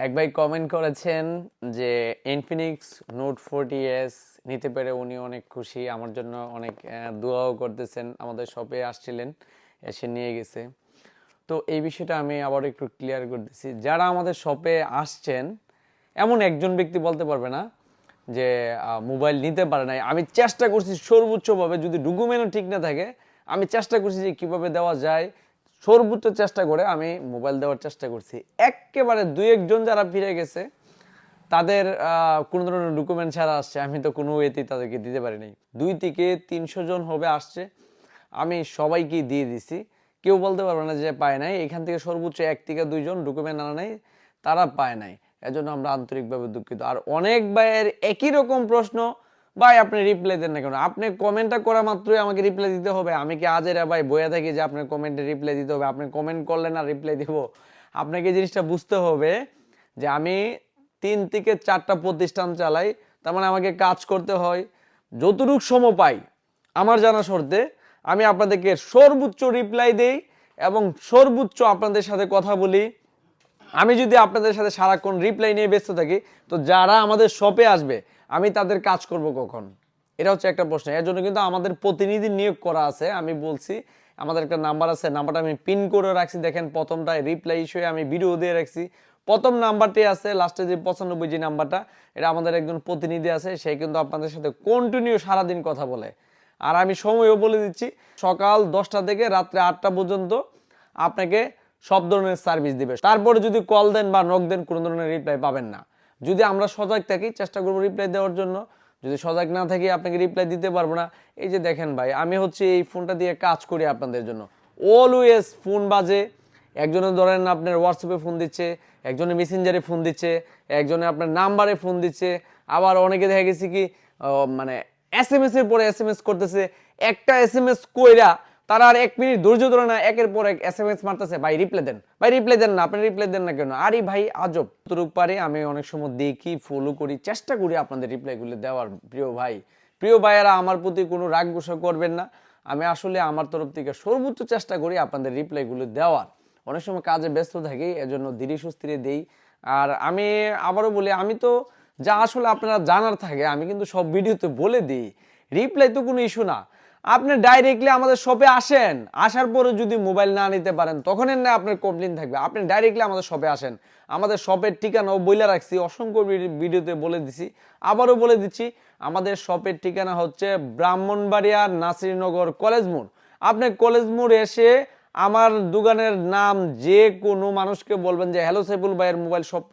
এক ভাই কমেন্ট করেছেন যে ইনফিনিক্স নোট 40s নিতে পেরে উনি অনেক খুশি, আমার জন্য অনেক দোয়াও করতেছেন। আমাদের শপে আসছিলেন, এসে নিয়ে গেছে। তো এই বিষয়টা আমি আবার একটু ক্লিয়ার করতেছি। যারা আমাদের শপে আসছেন এমন একজন ব্যক্তি বলতে পারবে না যে মোবাইল নিতে পারে নাই। আমি চেষ্টা করছি সর্বোচ্চভাবে, যদি ডকুমেন্টও ঠিক না থাকে আমি চেষ্টা করছি যে কীভাবে দেওয়া যায়, সর্বোচ্চ চেষ্টা করে আমি মোবাইল দেওয়ার চেষ্টা করছি। একেবারে দুই একজন যারা ফিরে গেছে তাদের কোনো ধরনের ডকুমেন্ট ছাড়া আসছে, আমি তো কোনো ওয়েতেই তাদেরকে দিতে পারি নাই। 200 থেকে 300 জন হবে আসছে, আমি সবাইকেই দিয়ে দিছি। কেউ বলতে পারবে না যে পায় নাই। এখান থেকে সর্বোচ্চ 1 থেকে 2 জন ডকুমেন্ট আনা নাই, তারা পায় নাই। এজন্য আমরা আন্তরিকভাবে দুঃখিত। আর অনেক ভাইয়ের একই রকম প্রশ্ন, ভাই আপনি রিপ্লাই দেন না কেন? আপনি কমেন্টটা করা মাত্রই আমাকে রিপ্লাই দিতে হবে? আমি কি আজেরা ভাই বইয়া থাকি যে আপনার কমেন্টে রিপ্লাই দিতে হবে? আপনি কমেন্ট করলেন আর রিপ্লাই দিব? আপনাকে এই জিনিসটা বুঝতে হবে যে আমি 3 থেকে 4টা প্রতিষ্ঠান চালাই, তার মানে আমাকে কাজ করতে হয়। যতটুকু সময় পাই আমার জানা শর্তে আমি আপনাদেরকে সর্বোচ্চ রিপ্লাই দেই এবং সর্বোচ্চ আপনাদের সাথে কথা বলি। আমি যদি আপনাদের সাথে সারাক্ষণ রিপ্লাই নিয়ে ব্যস্ত থাকি, তো যারা আমাদের শপে আসবে আমি তাদের কাজ করব কখন? এটা হচ্ছে একটা প্রশ্ন। এর জন্য কিন্তু আমাদের প্রতিনিধি নিয়োগ করা আছে। আমি বলছি আমাদের একটা নাম্বার আছে, নাম্বারটা আমি পিন করে রাখছি। দেখেন প্রথমটায় রিপ্লাই ইস্যুয়ে আমি ভিডিও দিয়ে রাখছি। প্রথম নাম্বারটি আছে, লাস্টে যে 95 যে নাম্বারটা, এটা আমাদের একজন প্রতিনিধি আছে, সে কিন্তু আপনাদের সাথে কন্টিনিউ সারাদিন কথা বলে। আর আমি সময়ও বলে দিচ্ছি, সকাল 10টা থেকে রাত্রে 8টা পর্যন্ত আপনাকে সব ধরনের সার্ভিস দিবে। তারপরে যদি কল দেন বা নক দেন কোনো ধরনের রিপ্লাই পাবেন না। যদি আমরা সজাগ থাকি চেষ্টা করবো রিপ্লাই দেওয়ার জন্য, যদি সজাগ না থাকি আপনাকে রিপ্লাই দিতে পারবো না। এই যে দেখেন ভাই, আমি হচ্ছে এই ফোনটা দিয়ে কাজ করি আপনাদের জন্য। অলওয়েজ ফোন বাজে, একজনে ধরেন আপনার হোয়াটসঅ্যাপে ফোন দিচ্ছে, একজনে মেসেঞ্জারে ফোন দিচ্ছে, একজনে আপনার নাম্বারে ফোন দিচ্ছে। আবার অনেকে দেখা গেছে কি মানে SMS এর পরে SMS করতেছে, একটা SMS কইরা তারা আর 1 মিনিট ধৈর্য ধরে না, একের পর এক SMS মারতেছে, ভাই রিপ্লাই দেন, ভাই রিপ্লাই দেন না, আপনি রিপ্লাই দেন না কেন? আরে ভাই আজব। যতটুক পারি আমি অনেক সময় দেখি, ফলো করি, চেষ্টা করি আপনাদের রিপ্লাইগুলো দেওয়ার। প্রিয় ভাই, প্রিয় ভাইয়েরা, আমার প্রতি কোনো রাগ গুসা করবেন না। আমি আসলে আমার তরফ থেকে সর্বোচ্চ চেষ্টা করি আপনাদের রিপ্লাইগুলো দেওয়ার। অনেক সময় কাজে ব্যস্ত থাকি, এজন্য ধীরে সুস্থিরে দেই। আর আমি আবারও বলি, আমি তো যা আসলে আপনারা জানার থাকে আমি কিন্তু সব ভিডিওতে বলে দিই। রিপ্লাই তো কোনো ইস্যু না। আপনি ডাইরেক্টলি আমাদের শপে আসেন, আসার পরে যদি মোবাইল না নিতে পারেন তখন না আপনার কমপ্লেন থাকবে। আপনি ডাইরেক্টলি আমাদের শপে আসেন। আমাদের শপের ঠিকানাও বলে রাখছি, অসংখ্য ভিডিওতে বলে দিছি, আবারও বলে দিচ্ছি। আমাদের শপের ঠিকানা হচ্ছে ব্রাহ্মণবাড়িয়া নাসিরনগর কলেজ মোড়। আপনি কলেজ মোড় এসে আমার দোকানের নাম যে কোনো মানুষকে বলবেন যে হ্যালো সাইফুল ভাইয়ের মোবাইল শপটা